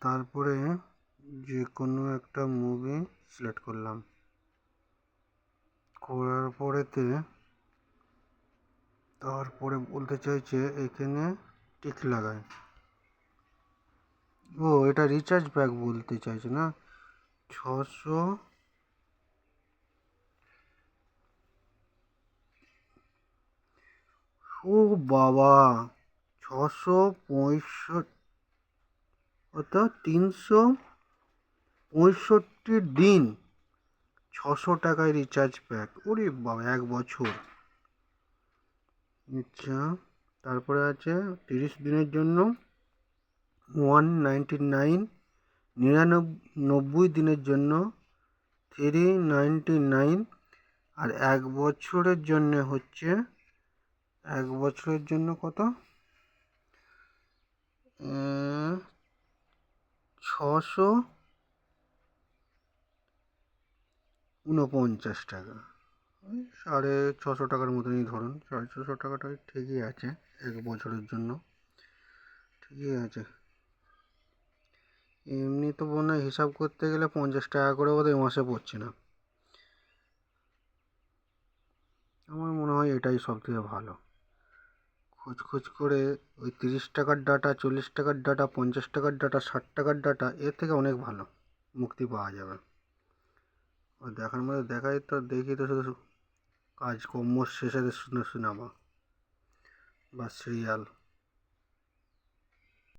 তারপরে যে কোনো একটা মুভি সিলেক্ট করলাম, করার পরেতে তারপরে বলতে চাইছে এখানে টিক লাগায়। ও এটা রিচার্জ প্যাক বলতে চাইছে না। 600, ও বাবা, 665, অর্থাৎ 365 দিন, 600 টাকায় রিচার্জ প্যাক। ওরে বাবা, 1 বছর। আচ্ছা, তারপরে আছে 30 দিনের জন্য 199, 99 দিনের জন্য 399, আর 1 বছরের জন্য হচ্ছে, 1 বছরের জন্য কত, 649 টাকা। ওই 650 টাকার মতনই ধরুন, 650 টাকাটাই ঠিকই আছে 1 বছরের জন্য, ঠিকই আছে। এমনি তো মনে হয় হিসাব করতে গেলে 50 টাকা করে বোধহয় মাসে পড়ছে না। আমার মনে হয় এটাই সব থেকে ভালো। খোঁজ করে ওই 30 টাকার ডাটা, 40 টাকার ডাটা, 50 টাকার ডাটা, 60 টাকার ডাটা, এর থেকে অনেক ভালো মুক্তি পাওয়া যাবে। আর দেখার মধ্যে দেখাই তো, দেখি তো শুধু কাজকর্ম শেষে সিনেমা বা সিরিয়াল।